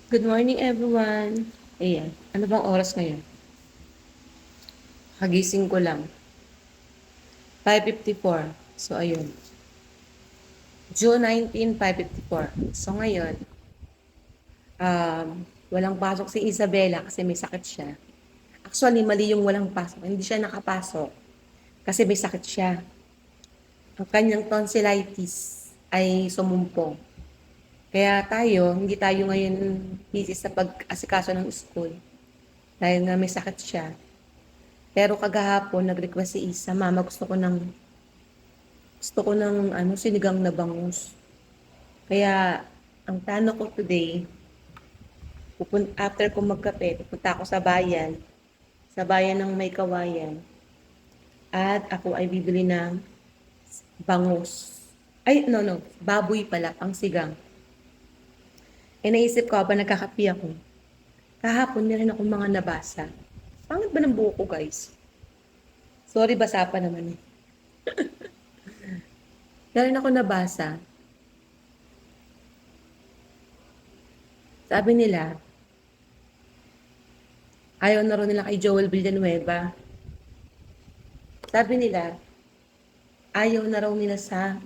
Good morning, everyone. Ayan. Ano bang oras ngayon? Kagising ko lang. 5:54. So, ayun. June 19, 5:54. So, ngayon, walang pasok si Isabela kasi may sakit siya. Actually, mali yung walang pasok. Hindi siya nakapasok kasi may sakit siya. Ang kanyang tonsillitis ay sumumpong. Kaya tayo, hindi tayo ngayon busy sa pag-asikaso ng school. Dahil nga may sakit siya. Pero kagahapon, nag-request si Isa, Mama, gusto ko ng sinigang na bangus. Kaya, ang plano ko today, after ko magkape, pupunta ako sa bayan ng May Kawayan, at ako ay bibili ng bangus. Ay, no, baboy pala, pang sigang. Naisip ko, habang nagkakape ako, kahapon meron akong mga nabasa. Pangit ba ng buhok ko, guys? Sorry, basa pa naman eh. Meron ako nabasa, sabi nila, ayaw na rin nila kay Joel Villanueva. Sabi nila, ayaw na raw nila sa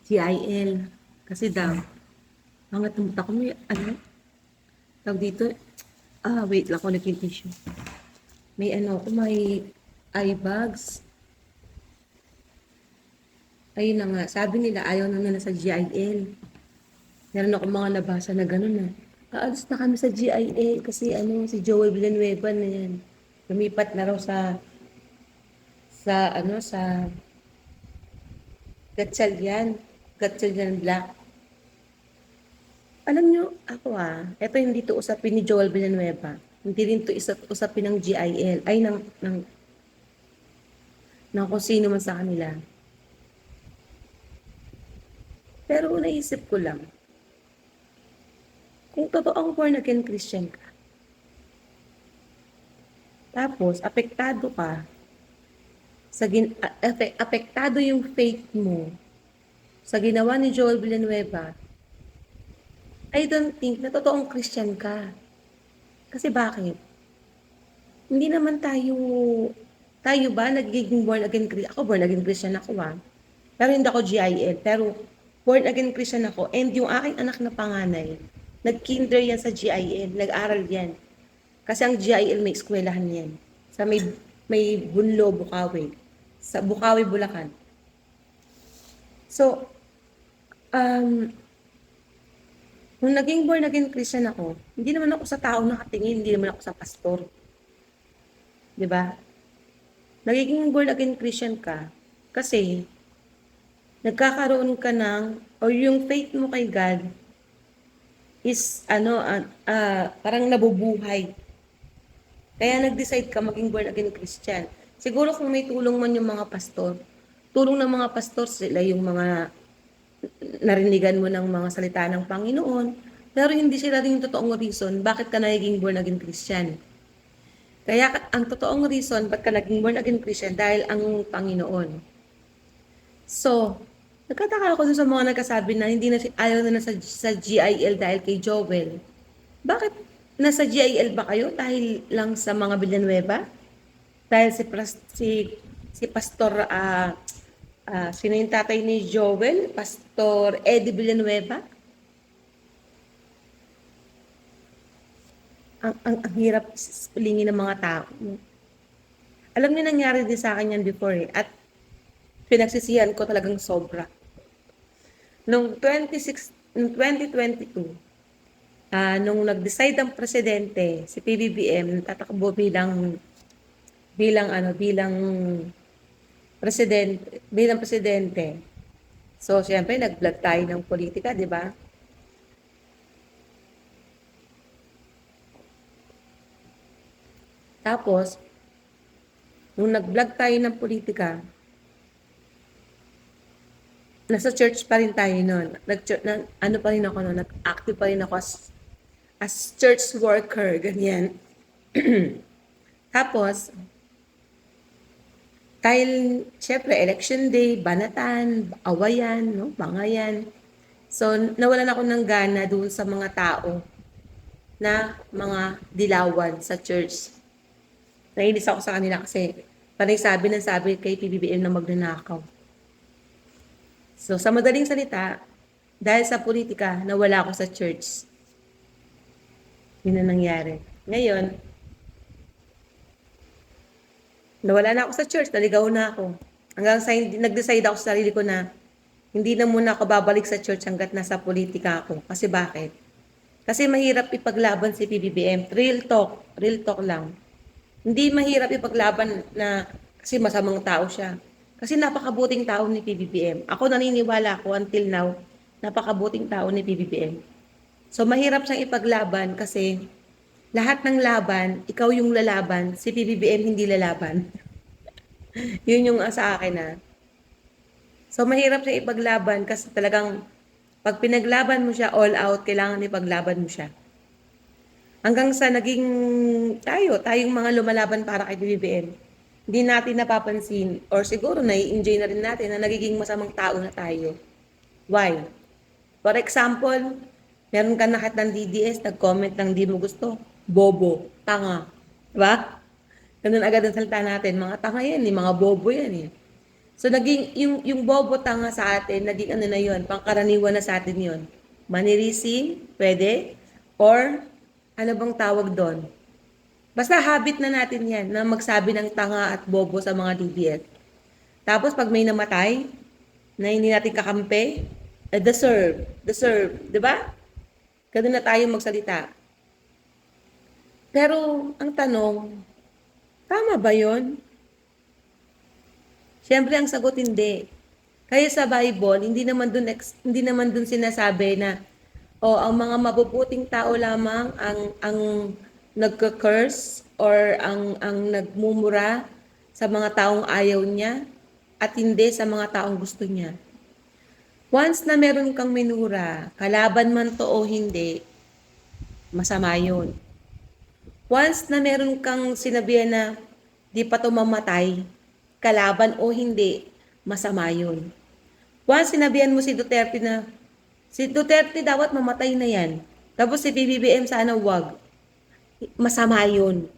GIL. Kasi daw, angat ng mata ko, may tawag dito, wait lang, ko naging tissue. May eye bags. Ayun na nga, sabi nila, ayaw na nila sa GIL. Meron ako mga nabasa na gano'n na. Aalis na kami sa GIL kasi si Joel Villanueva na yan. Lumipat na raw sa Gatchalian. Gatchalian Black. Alam nyo, eto hindi to usapin ni Joel Villanueva. Hindi rin to usapin ng GIL. Ay, ng kung sino man sa kanila. Pero naisip ko lang, kung totoong born again Christian ka, tapos apektado yung faith mo sa ginawa ni Joel Villanueva, I don't think na totoong Christian ka. Kasi bakit? Hindi naman tayo ba nagiging born again Christian? Ako born again Christian ako Pero hindi ako GIL. Pero born again Christian ako. And yung aking anak na panganay, nag-kinder yan sa GIL. Nag-aral yan. Kasi ang GIL may eskwelahan yan. Sa may Bunlo, Bukawi. Sa Bukawi, Bulacan. So, nung naging born again Christian ako, hindi naman ako sa tao nakatingin, hindi naman ako sa pastor. 'Di ba? Nagiging born again Christian ka kasi nagkakaroon ka or yung faith mo kay God is parang nabubuhay. Kaya nag-decide ka maging born again Christian. Siguro kung may tulong man yung mga pastor, tulong ng mga pastor sila yung mga narinigan mo ng mga salita ng Panginoon, pero hindi sila rin yung totoong reason bakit ka naging born again Christian. Kaya ang totoong reason ba't ka naging born again Christian dahil ang Panginoon. So, nagkataka ako dun sa mga nagkasabi na ayaw na sa GIL dahil kay Joel. Bakit nasa GIL ba kayo dahil lang sa mga Villanueva? Dahil si Pastor, sino yung tatay ni Joel? Pastor Eddie Villanueva? Ang hirap spellingin ng mga tao. Alam niyo, nangyari din sa akin yan before At pinagsisihan ko talagang sobra. Noong 2022, nung nag-decide ang presidente, si PBBM, tatakbo bilang presidente. So, siyempre, nag-vlog tayo ng politika, di ba? Tapos, nung nag-vlog tayo ng politika, nasa church pa rin tayo noon. Pa rin ako noon, nag-active pa rin ako as church worker, ganyan. Tapos, dahil, syempre, election day, banatan, awayan, no, bangayan. So, nawalan ako ng gana doon sa mga tao na mga dilawan sa church. Nainis ako sa kanila kasi parang sabi kay PBBM na magnanakaw. So, sa madaling salita, dahil sa politika, nawala ako sa church. Yun ang nangyari. Ngayon, nawala na ako sa church, naligaw na ako. Hanggang sa nag-decide ako sa sarili ko na hindi na muna ako babalik sa church hanggat nasa politika ako. Kasi bakit? Kasi mahirap ipaglaban si PBBM. Real talk lang. Hindi mahirap ipaglaban na kasi masamang tao siya. Kasi napakabuting tao ni PBBM. Ako naniniwala ko until now, napakabuting tao ni PBBM. So mahirap siyang ipaglaban kasi lahat ng laban, ikaw yung lalaban, si PBBM hindi lalaban. Yun yung sa akin na. So mahirap siya ipaglaban kasi talagang pag pinaglaban mo siya all out, kailangan ipaglaban mo siya. Hanggang sa naging tayong mga lumalaban para kay BBM, hindi natin napapansin or siguro nai-enjoy na rin natin na nagiging masamang tao na tayo. Why? For example, meron ka nakit ng DDS, nag-comment ng di mo gusto, bobo, tanga. Diba? Ganun agad ang salita natin, mga tanga yan, mga bobo yan eh. So naging yung bobo tanga sa atin, naging ano na yun, pangkaraniwan na sa atin yun. Manirisim, pwede, or ano bang tawag doon? Basta habit na natin yan na magsabi ng tanga at bobo sa mga DDS. Tapos pag may namatay, na hindi natin kakampi, deserve, di ba? Ganun na tayo magsalita. Pero ang tanong, tama ba yon? Siyempre ang sagot hindi. Kaya sa Bible, hindi naman dun sinasabi na ang mga mabubuting tao lamang ang nagka-curse or ang nagmumura sa mga taong ayaw niya at hindi sa mga taong gusto niya. Once na meron kang minura, kalaban man to o hindi, masama yun. Once na meron kang sinabihan na di pa to mamatay, kalaban o hindi, masama yun. Once sinabihan mo si Duterte na si Duterte dapat mamatay na yan. Tapos si BBM sana wag. Masama yun.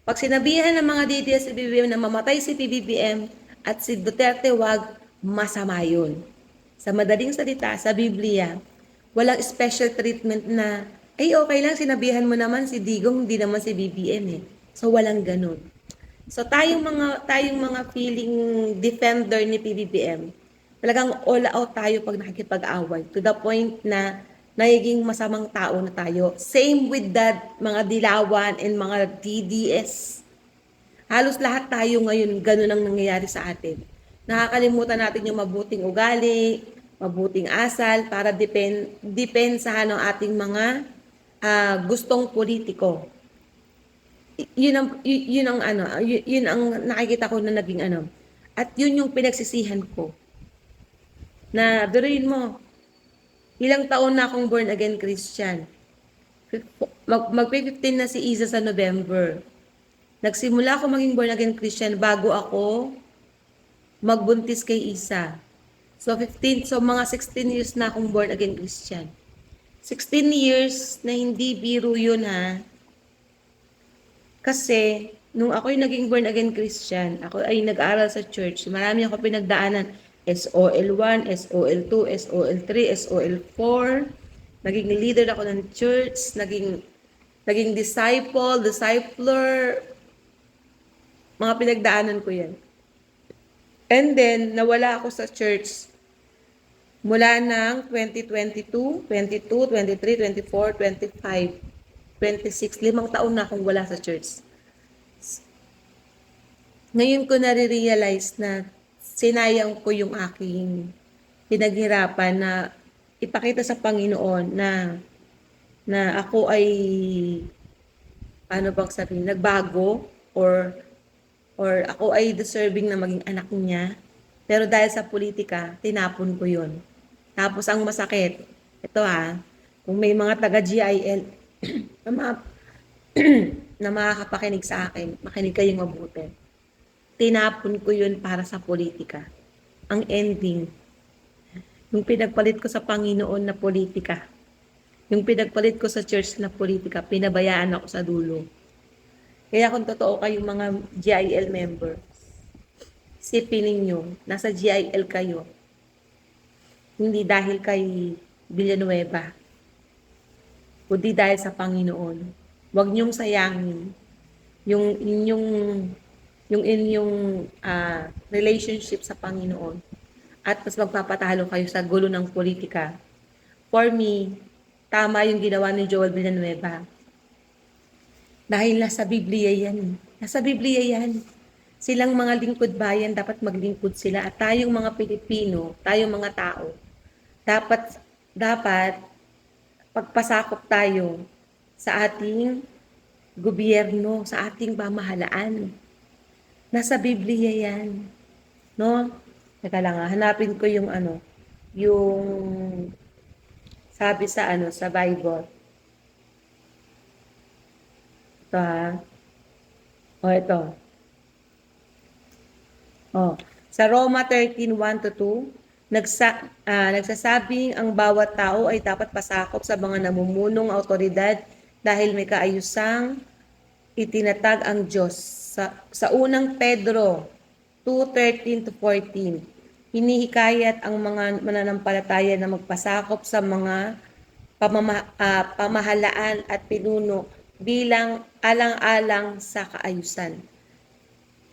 Pag sinabihan ng mga DDS si BBM na mamatay si PBBM at si Duterte wag, masama yun. Sa madaling salita, sa Biblia, walang special treatment na, ay okay lang, sinabihan mo naman si Digong, hindi naman si BBM eh. So walang ganun. So tayong mga feeling defender ni PBBM, talagang all out tayo pag nakikipag-away to the point na nagiging masamang tao na tayo. Same with that mga dilawan and mga DDS. Halos lahat tayo ngayon ganun ang nangyayari sa atin. Nakakalimutan natin yung mabuting ugali, mabuting asal para depensahan ang ating mga gustong politiko. Yun ang nakikita ko na naging ano. At yun yung pinagsisihan ko. Na biruin mo, ilang taon na akong born again Christian. Mag-15 na si Isa sa November. Nagsimula ako maging born again Christian bago ako magbuntis kay Isa. So mga 16 years na akong born again Christian. 16 years na hindi biro yun ha. Kasi nung ako'y naging born again Christian, ako ay nag-aral sa church. Marami ako pinagdaanan. SOL1, SOL2, SOL3, SOL4. Naging leader ako ng church, naging discipler. Mga pinagdaanan ko yan. And then, nawala ako sa church mula ng 2022, 22, 23, 24, 25, 26. 5 taon na akong wala sa church. Ngayon ko nare-realize na sinayang ko yung aking pinaghirapan na ipakita sa Panginoon na ako ay ano bang sabihin, nagbago or ako ay deserving na maging anak niya. Pero dahil sa politika, tinapon ko yun. Tapos ang masakit, ito kung may mga taga-GIL na makakapakinig sa akin, makinig kayong mabuti. Tinapon ko yun para sa politika. Ang ending, yung pinagpalit ko sa Panginoon na politika, Yung pinagpalit ko sa church na politika, pinabayaan ako sa dulo. Kaya kung totoo kayong mga GIL member, isipin ninyo, nasa GIL kayo, hindi dahil kay Villanueva, kundi dahil sa Panginoon. Huwag niyong sayangin yung inyong relationship sa Panginoon at mas magpapatalo kayo sa gulo ng politika. For me, tama yung ginawa ni Joel Villanueva. Dahil nasa Biblia yan. Nasa Biblia yan. Silang mga lingkod bayan, dapat maglingkod sila. At tayong mga Pilipino, tayong mga tao, dapat pagpasakop tayo sa ating gobyerno, sa ating pamahalaan. Nasa Biblia yan. No? Teka lang, hanapin ko yung yung sabi sa sa Bible. Ito ha. Ito. Sa Roma 13:1-2, nagsasabing ang bawat tao ay dapat pasakop sa mga namumunong awtoridad dahil may kaayusang itinatag ang Diyos. Sa unang Pedro 2:13-14, hinihikayat ang mga mananampalataya na magpasakop sa mga pamahalaan at pinuno bilang alang-alang sa kaayusan.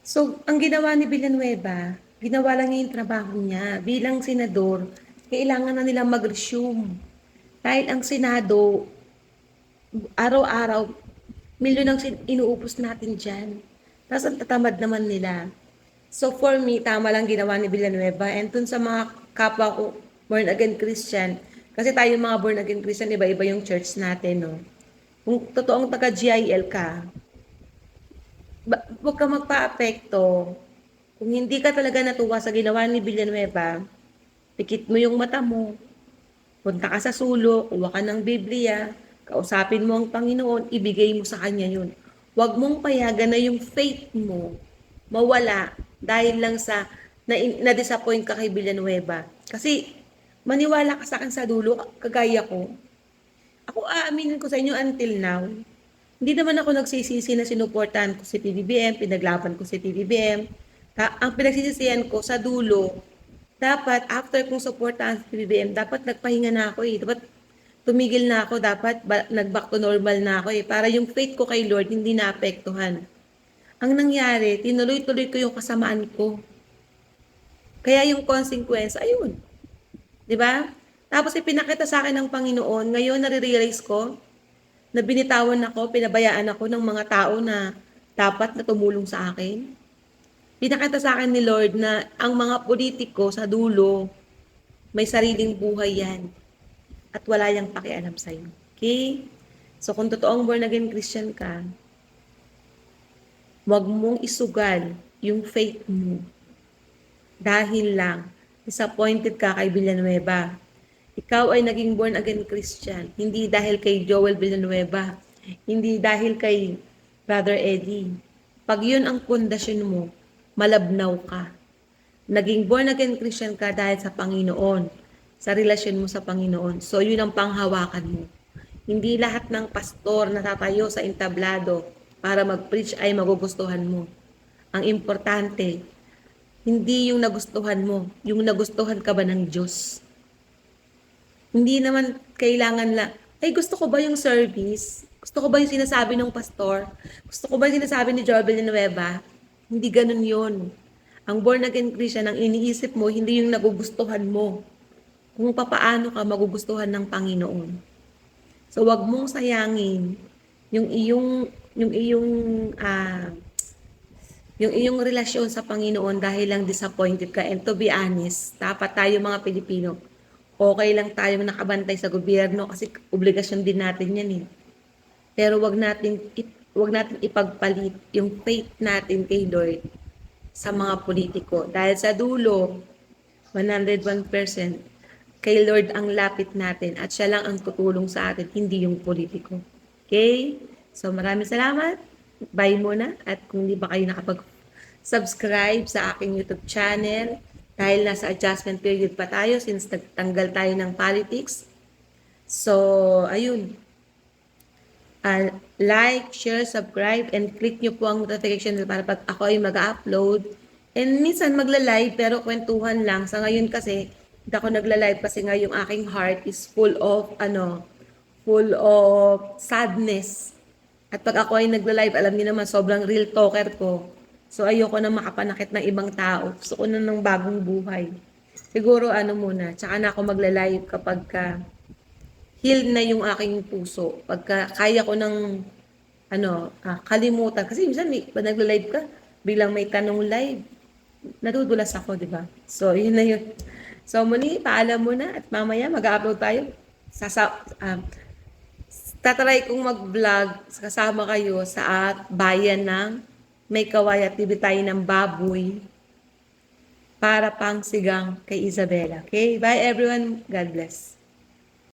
So, ang ginawa ni Villanueva, ginawa lang niya yung trabaho niya. Bilang senador, kailangan na nilang mag-resume. Dahil ang Senado, araw-araw, milyon ang inuupos natin dyan. Tapos ang tatamad naman nila. So for me, tama lang ginawa ni Villanueva. And dun sa mga kapwa ko, born again Christian, kasi tayo mga born again Christian, iba-iba yung church natin, no? Kung totoong taga-GIL ka, huwag ka magpa-apekto. Kung hindi ka talaga natuwa sa ginawa ni Villanueva, pikit mo yung mata mo, punta ka sa sulok, kuha ka ng Biblia, kausapin mo ang Panginoon, ibigay mo sa Kanya yun. Huwag mong payagan na yung faith mo mawala dahil lang sa na-disappoint ka kay Villanueva. Kasi maniwala ka sa akin sa dulo, kagaya ko. Ako aaminin ko sa inyo until now, hindi naman ako nagsisisi na sinuportahan ko si PBBM, pinaglaban ko si PBBM. Ang pinagsisisihan ko sa dulo, dapat after kong suportahan si PBBM, dapat nagpahinga na ako eh. Dapat tumigil na ako, dapat nag-back to normal na ako eh. Para yung faith ko kay Lord hindi naapektuhan. Ang nangyari, tinuloy-tuloy ko yung kasamaan ko. Kaya yung consequence, ayun. 'Di ba? Tapos ipinakita sa akin ng Panginoon, ngayon nare-realize ko na binitawan ako, pinabayaan ako ng mga tao na dapat na tumulong sa akin. Pinakita sa akin ni Lord na ang mga politiko sa dulo, may sariling buhay yan. At wala yang pakialam sa'yo. Okay? So kung totoong born again Christian ka, huwag mong isugal yung faith mo. Dahil lang, disappointed ka kay Villanueva. Ikaw ay naging born again Christian, hindi dahil kay Joel Villanueva, hindi dahil kay Brother Eddie. Pag yun ang pundasyon mo, malabnaw ka. Naging born again Christian ka dahil sa Panginoon, sa relasyon mo sa Panginoon. So yun ang panghawakan mo. Hindi lahat ng pastor na tatayo sa entablado para mag-preach ay magugustuhan mo. Ang importante, hindi yung nagustuhan mo, yung nagustuhan ka ba ng Diyos. Hindi naman kailangan ay gusto ko ba yung service? Gusto ko ba yung sinasabi ng pastor? Gusto ko ba yung sinasabi ni Joel Villanueva? Hindi ganun yun. Ang born again Christian, ang iniisip mo, hindi yung nagugustuhan mo. Kung papaano ka magugustuhan ng Panginoon. So wag mong sayangin yung iyong relasyon sa Panginoon dahil lang disappointed ka. And to be honest, dapat tayo mga Pilipino, okay lang tayo nakabantay sa gobyerno kasi obligasyon din natin yan eh. Pero wag natin ipagpalit yung faith natin kay Lord sa mga politiko. Dahil sa dulo, 101% kay Lord ang lapit natin at siya lang ang tutulong sa atin, hindi yung politiko. Okay? So maraming salamat. Bye muna. At kung hindi pa kayo nakapag-subscribe sa aking YouTube channel, dahil nasa adjustment period pa tayo since nagtanggal tayo ng politics, So, ayun. Like, share, subscribe, and click nyo po ang notification bell para pag ako ay mag-upload. And minsan magla-live pero kwentuhan lang. Sa ngayon kasi, hindi ako nagla-live kasi nga yung aking heart is full of sadness. At pag ako ay nagla-live, alam niyo naman, sobrang real talker ko. So ayoko na makapanakit ng ibang tao. Gusto ko na ng bagong buhay. Siguro muna, tsaka na ako magla-live kapag healed na yung aking puso. Pagka kaya ko ng kalimutan. Kasi minsan pag nagla-live ka, biglang may tanong live, nadudulas ako, di ba? So, yun na yun. So, muli, paalam muna at mamaya mag-upload tayo. Tatry kong mag-vlog kasama kayo sa bayan ng May Kaway at bibili tayo ng baboy para pang sigang kay Isabela. Okay? Bye everyone. God bless.